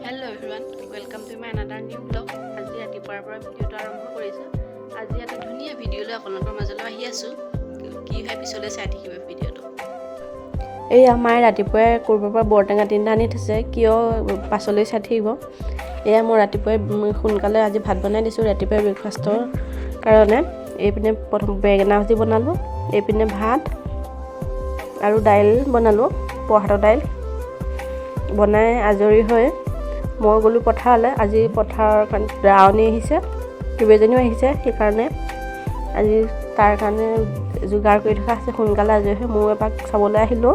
Hello everyone, welcome to my another new vlog. আজি ৰাতিপুৱাৰ পৰা ভিডিঅ'টো আৰম্ভ কৰিছোঁ। আজি এটা ধুনীয়া ভিডিঅ' লৈ আপোনালোকৰ মাজলৈ আহি আছোঁ। কি হয় পিছলৈ চাই থাকিব ভিডিঅ'টো। এই আমাৰ ৰাতিপুৱাই কৰবাৰ পৰা বৰটেঙা তিনিটা আনি থৈছে, কিয় পাছলৈ চাই থাকিব। এয়া মই ৰাতিপুৱাই সোনকালে আজি ভাত বনাই দিছোঁ ৰাতিপুৱাই ব্ৰেকফাষ্টৰ কাৰণে। এইপিনে প্ৰথম বেঙেনা ভাজি বনালোঁ, এইপিনে ভাত আৰু দাইল বনালোঁ, প্ৰসাদৰ দাইল বনাই আজৰি হৈ মই গ'লোঁ পথাৰলৈ। আজি পথাৰৰ কাৰণে ৰাৱণী আহিছে, কেইবাজনীও আহিছে, সেইকাৰণে আজি তাৰ কাৰণে যোগাৰ কৰি থকা আছে। সোনকালে আজৰি হৈ ময়ো এপাক চাবলৈ আহিলোঁ।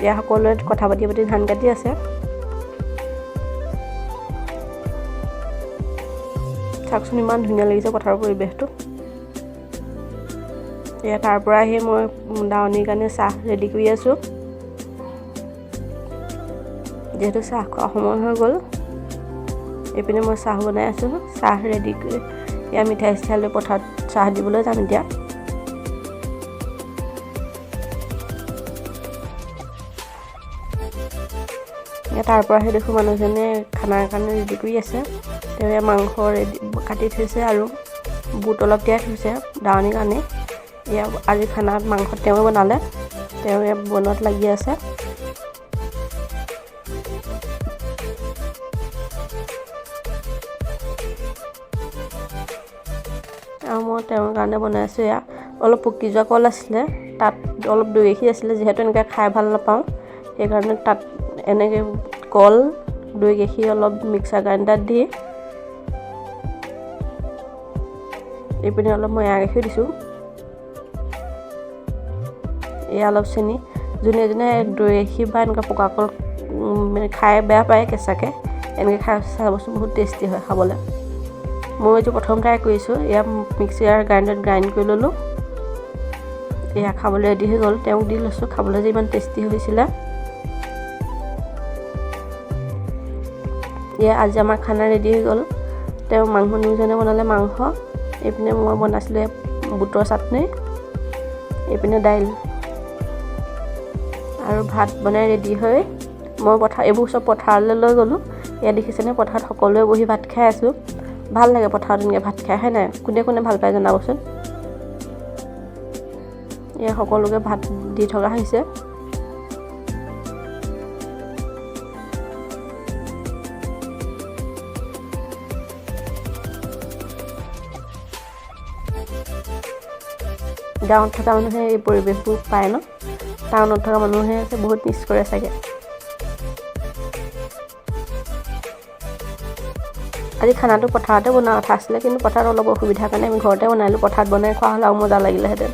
এয়া সকলোৱে কথা পাতি পাতি ধান কাটি আছে। চাওকচোন ইমান ধুনীয়া লাগিছে পথাৰৰ পৰিৱেশটো। এয়া তাৰ পৰা আহি মই দাৱনীৰ কাৰণে চাহ ৰেডি কৰি আছোঁ। যিহেতু চাহ খোৱা সময় হৈ গ'ল, এইপিনে মই চাহ বনাই আছোঁ। চাহ ৰেডি কৰি এয়া মিঠাই চিঠাই লৈ পথাৰত চাহ দিবলৈ যাম এতিয়া। তাৰ পৰা সেই দেখোঁ মানুহজনে খানাৰ কাৰণে ৰেডি কৰি আছে। তেওঁ মাংস ৰেডি কাটি থৈছে আৰু বুট অলপ তিয়াই থৈছে দাৱনীৰ কাৰণে। এয়া আজি খানাত মাংস তেওঁ বনালে, তেওঁ বনোৱাত লাগি আছে। আৰু মই তেওঁৰ কাৰণে বনাইছোঁ। এয়া অলপ পকি যোৱা কল আছিলে, তাত অলপ দৈ গাখীৰ আছিলে। যিহেতু এনেকৈ খাই ভাল নাপাওঁ, সেইকাৰণে তাত এনেকৈ কল দৈ গাখীৰ অলপ মিক্সাৰ গ্ৰাইণ্ডাৰত দি এইপিনে অলপ মই এৱা গাখীৰ দিছোঁ। এয়া অলপ চেনি। যোনে যোনে দৈ গাখীৰ বা এনেকুৱা পকা কল খাই বেয়া পায় কেঁচাকৈ, এনেকৈ খাই চাবচোন, বহুত টেষ্টি হয় খাবলৈ। মই এইটো প্ৰথম ট্ৰাই কৰিছোঁ। এয়া মিক্সাৰ গ্ৰাইণ্ডাৰত গ্ৰাইণ্ড কৰি ল'লোঁ। এয়া খাবলৈ ৰেডি হৈ গ'ল। তেওঁক দি লৈছোঁ, খাবলৈ যে ইমান টেষ্টি হৈছিলে। এয়া আজি আমাৰ খানা ৰেডি হৈ গ'ল। তেওঁ মাংস নিউজনে বনালে মাংস, এইপিনে মই বনাইছিলোঁ বুটৰ চাটনি, এইপিনে দাইল আৰু ভাত বনাই ৰেডি হৈ মই এইবোৰ চব পথাৰলৈ লৈ গ'লোঁ। এয়া দেখিছেনে পথাৰত সকলোৱে বহি ভাত খাই আছোঁ। ভাল লাগে পথাৰত এনেকৈ ভাত খাই, হয় নাই? কোনে কোনে ভাল পায় জনাবচোন। এয়া সকলোকে ভাত দি থকা হৈছে। গাঁৱত থকা মানুহে এই পৰিৱেশবোৰ পায় ন, টাউনত থকা মানুহে বহুত মিছ কৰে চাগে। আজি খানাটো পথাৰতে বনোৱা কথা আছিলে, কিন্তু পথাৰত অলপ অসুবিধাৰ কাৰণে আমি ঘৰতে বনালোঁ। পথাৰত বনাই খোৱা হ'লে আৰু মজা লাগিলেহেঁতেন।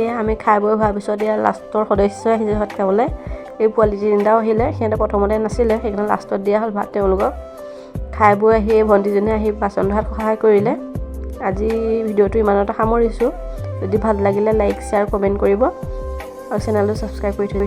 এয়া আমি খাই বৈ হোৱাৰ পিছত এয়া লাষ্টৰ সদস্য আহিছে ভাত খাবলৈ। এই পোৱালি তিনিটাও আহিলে, সিহঁতে প্ৰথমতে নাছিলে, সেইকাৰণে লাষ্টত দিয়া হ'ল ভাত তেওঁলোকক। খাই বৈ আহি ভণ্টিজনী আহি বাচন ধোৱাত সহায় কৰিলে। আজি ভিডিঅ'টো ইমানতে সামৰিছোঁ। যদি ভাল লাগিলে লাইক শ্বেয়াৰ কমেণ্ট কৰিব আৰু চেনেলটো ছাবস্ক্ৰাইব কৰি থৈ